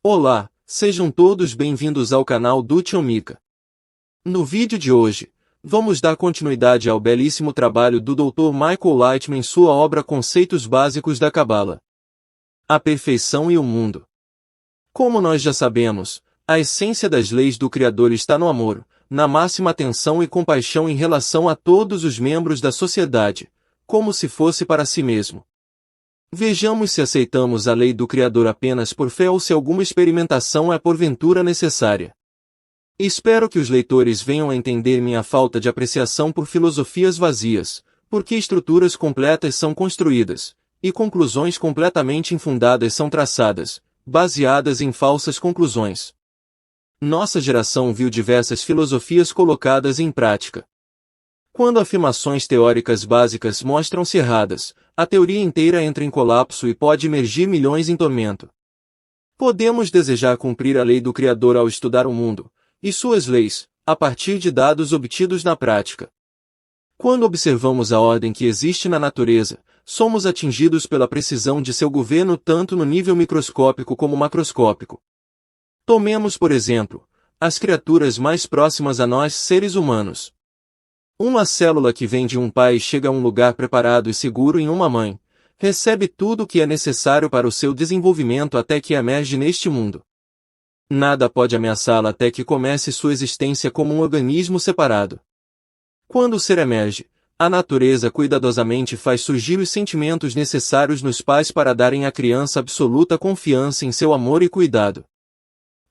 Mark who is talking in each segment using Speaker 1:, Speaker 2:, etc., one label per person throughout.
Speaker 1: Olá, sejam todos bem-vindos ao canal do Tio Mika. No vídeo de hoje, vamos dar continuidade ao belíssimo trabalho do Dr. Michael Lightman em sua obra Conceitos Básicos da Cabala. A perfeição e o mundo. Como nós já sabemos, a essência das leis do Criador está no amor, na máxima atenção e compaixão em relação a todos os membros da sociedade, como se fosse para si mesmo. Vejamos se aceitamos a lei do Criador apenas por fé ou se alguma experimentação é porventura necessária. Espero que os leitores venham a entender minha falta de apreciação por filosofias vazias, porque estruturas completas são construídas, e conclusões completamente infundadas são traçadas, baseadas em falsas conclusões. Nossa geração viu diversas filosofias colocadas em prática. Quando afirmações teóricas básicas mostram-se erradas, a teoria inteira entra em colapso e pode imergir milhões em tormento. Podemos desejar cumprir a lei do Criador ao estudar o mundo, e suas leis, a partir de dados obtidos na prática. Quando observamos a ordem que existe na natureza, somos atingidos pela precisão de seu governo tanto no nível microscópico como macroscópico. Tomemos, por exemplo, as criaturas mais próximas a nós, seres humanos. Uma célula que vem de um pai e chega a um lugar preparado e seguro em uma mãe, recebe tudo o que é necessário para o seu desenvolvimento até que emerge neste mundo. Nada pode ameaçá-la até que comece sua existência como um organismo separado. Quando o ser emerge, a natureza cuidadosamente faz surgir os sentimentos necessários nos pais para darem à criança absoluta confiança em seu amor e cuidado.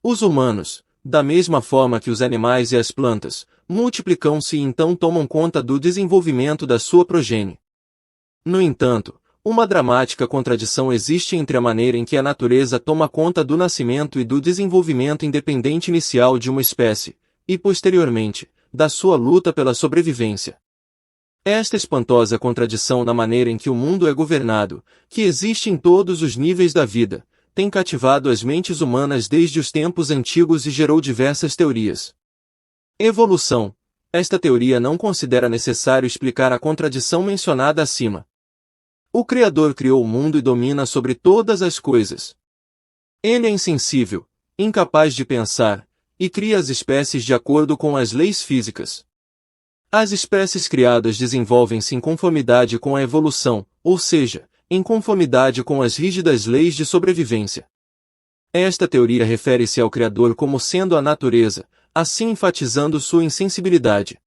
Speaker 1: Os humanos, da mesma forma que os animais e as plantas, multiplicam-se e então tomam conta do desenvolvimento da sua progênie. No entanto, uma dramática contradição existe entre a maneira em que a natureza toma conta do nascimento e do desenvolvimento independente inicial de uma espécie, e posteriormente, da sua luta pela sobrevivência. Esta espantosa contradição na maneira em que o mundo é governado, que existe em todos os níveis da vida, tem cativado as mentes humanas desde os tempos antigos e gerou diversas teorias. Evolução. Esta teoria não considera necessário explicar a contradição mencionada acima. O Criador criou o mundo e domina sobre todas as coisas. Ele é insensível, incapaz de pensar, e cria as espécies de acordo com as leis físicas. As espécies criadas desenvolvem-se em conformidade com a evolução, ou seja, em conformidade com as rígidas leis de sobrevivência. Esta teoria refere-se ao Criador como sendo a natureza, assim enfatizando sua insensibilidade.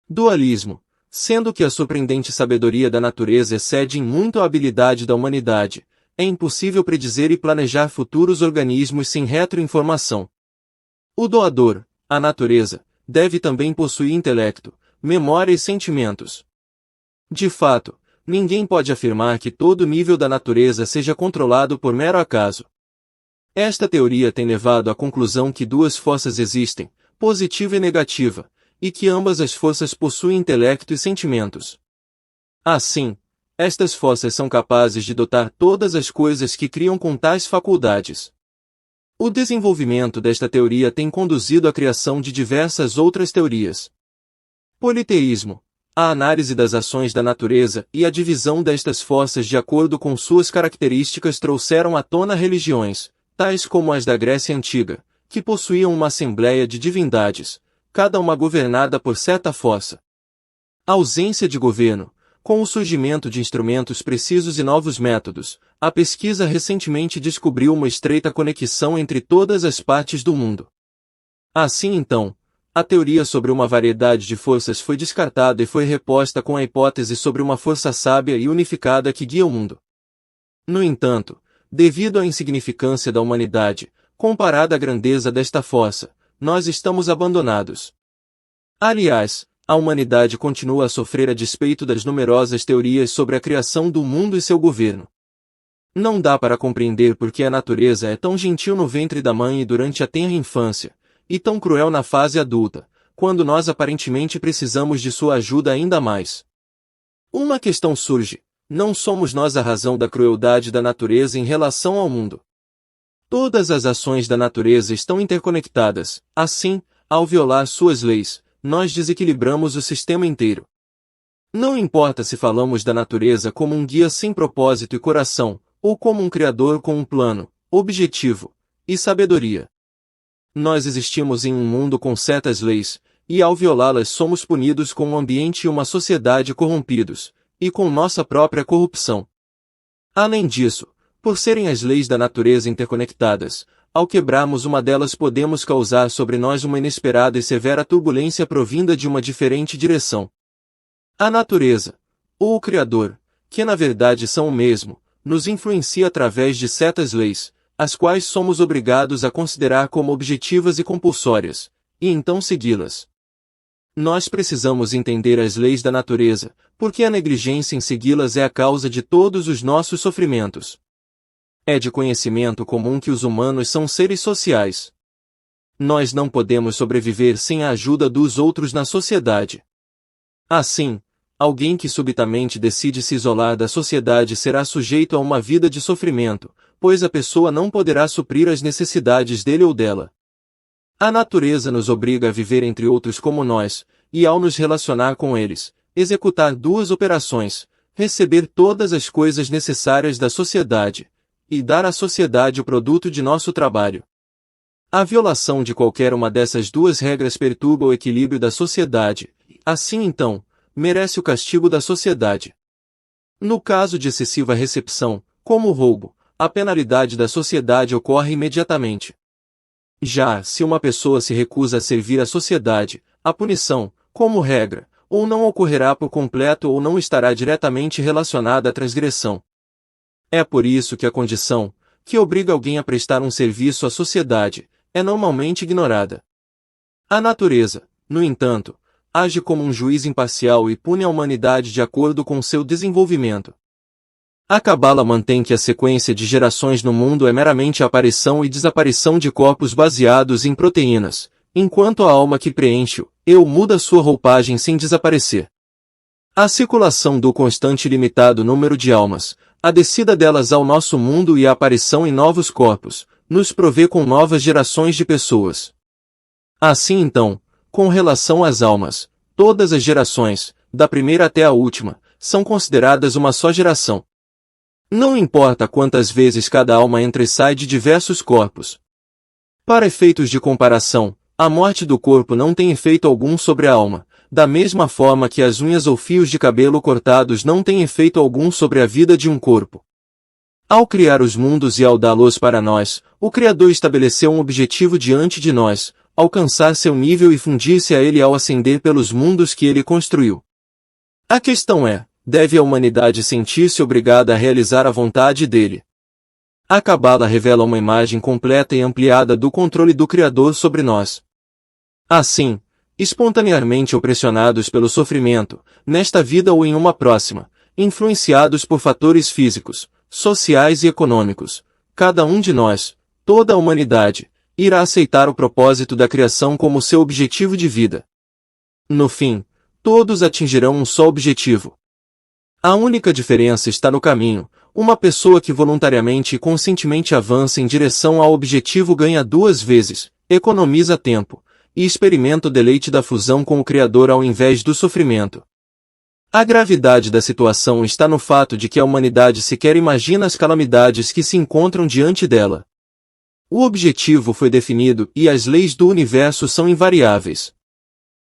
Speaker 1: Dualismo. Sendo que a surpreendente sabedoria da natureza excede em muito a habilidade da humanidade, é impossível predizer e planejar futuros organismos sem retroinformação. O doador, a natureza, deve também possuir intelecto, memória e sentimentos. De fato, ninguém pode afirmar que todo o nível da natureza seja controlado por mero acaso. Esta teoria tem levado à conclusão que duas forças existem, positiva e negativa, e que ambas as forças possuem intelecto e sentimentos. Assim, estas forças são capazes de dotar todas as coisas que criam com tais faculdades. O desenvolvimento desta teoria tem conduzido à criação de diversas outras teorias. Politeísmo. A análise das ações da natureza e a divisão destas forças de acordo com suas características trouxeram à tona religiões, tais como as da Grécia Antiga, que possuíam uma assembleia de divindades, cada uma governada por certa força. A ausência de governo, com o surgimento de instrumentos precisos e novos métodos, a pesquisa recentemente descobriu uma estreita conexão entre todas as partes do mundo. Assim então, a teoria sobre uma variedade de forças foi descartada e foi reposta com a hipótese sobre uma força sábia e unificada que guia o mundo. No entanto, devido à insignificância da humanidade, comparada à grandeza desta força, nós estamos abandonados. Aliás, a humanidade continua a sofrer a despeito das numerosas teorias sobre a criação do mundo e seu governo. Não dá para compreender por que a natureza é tão gentil no ventre da mãe e durante a tenra infância, e tão cruel na fase adulta, quando nós aparentemente precisamos de sua ajuda ainda mais. Uma questão surge: não somos nós a razão da crueldade da natureza em relação ao mundo? Todas as ações da natureza estão interconectadas, assim, ao violar suas leis, nós desequilibramos o sistema inteiro. Não importa se falamos da natureza como um guia sem propósito e coração, ou como um criador com um plano, objetivo, e sabedoria. Nós existimos em um mundo com certas leis, e ao violá-las somos punidos com um ambiente e uma sociedade corrompidos, e com nossa própria corrupção. Além disso, por serem as leis da natureza interconectadas, ao quebrarmos uma delas podemos causar sobre nós uma inesperada e severa turbulência provinda de uma diferente direção. A natureza, ou o Criador, que na verdade são o mesmo, nos influencia através de certas leis, as quais somos obrigados a considerar como objetivas e compulsórias, e então segui-las. Nós precisamos entender as leis da natureza, porque a negligência em segui-las é a causa de todos os nossos sofrimentos. É de conhecimento comum que os humanos são seres sociais. Nós não podemos sobreviver sem a ajuda dos outros na sociedade. Assim, alguém que subitamente decide se isolar da sociedade será sujeito a uma vida de sofrimento, pois a pessoa não poderá suprir as necessidades dele ou dela. A natureza nos obriga a viver entre outros como nós, e ao nos relacionar com eles, executar duas operações: receber todas as coisas necessárias da sociedade, e dar à sociedade o produto de nosso trabalho. A violação de qualquer uma dessas duas regras perturba o equilíbrio da sociedade, assim então, merece o castigo da sociedade. No caso de excessiva recepção, como o roubo, a penalidade da sociedade ocorre imediatamente. Já, se uma pessoa se recusa a servir a sociedade, a punição, como regra, ou não ocorrerá por completo ou não estará diretamente relacionada à transgressão. É por isso que a condição, que obriga alguém a prestar um serviço à sociedade, é normalmente ignorada. A natureza, no entanto, age como um juiz imparcial e pune a humanidade de acordo com seu desenvolvimento. A Cabala mantém que a sequência de gerações no mundo é meramente a aparição e desaparição de corpos baseados em proteínas, enquanto a alma que preenche-o, eu muda sua roupagem sem desaparecer. A circulação do constante e limitado número de almas, a descida delas ao nosso mundo e a aparição em novos corpos, nos provê com novas gerações de pessoas. Assim então, com relação às almas, todas as gerações, da primeira até a última, são consideradas uma só geração. Não importa quantas vezes cada alma entra e sai de diversos corpos. Para efeitos de comparação, a morte do corpo não tem efeito algum sobre a alma, da mesma forma que as unhas ou fios de cabelo cortados não têm efeito algum sobre a vida de um corpo. Ao criar os mundos e ao dá-los para nós, o Criador estabeleceu um objetivo diante de nós: alcançar seu nível e fundir-se a ele ao ascender pelos mundos que ele construiu. A questão é: deve a humanidade sentir-se obrigada a realizar a vontade dele? A Cabala revela uma imagem completa e ampliada do controle do Criador sobre nós. Assim, espontaneamente ou pressionados pelo sofrimento, nesta vida ou em uma próxima, influenciados por fatores físicos, sociais e econômicos, cada um de nós, toda a humanidade, irá aceitar o propósito da criação como seu objetivo de vida. No fim, todos atingirão um só objetivo. A única diferença está no caminho: uma pessoa que voluntariamente e conscientemente avança em direção ao objetivo ganha duas vezes, economiza tempo, e experimenta o deleite da fusão com o Criador ao invés do sofrimento. A gravidade da situação está no fato de que a humanidade sequer imagina as calamidades que se encontram diante dela. O objetivo foi definido e as leis do universo são invariáveis.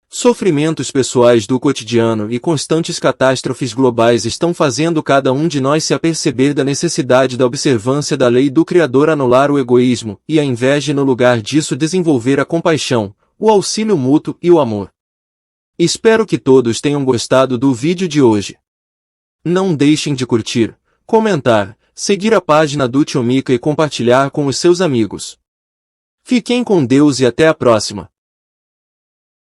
Speaker 1: Sofrimentos pessoais do cotidiano e constantes catástrofes globais estão fazendo cada um de nós se aperceber da necessidade da observância da lei do Criador, anular o egoísmo e a inveja e no lugar disso desenvolver a compaixão, o auxílio mútuo e o amor. Espero que todos tenham gostado do vídeo de hoje. Não deixem de curtir, comentar, seguir a página do Tio Mika e compartilhar com os seus amigos. Fiquem com Deus e até a próxima.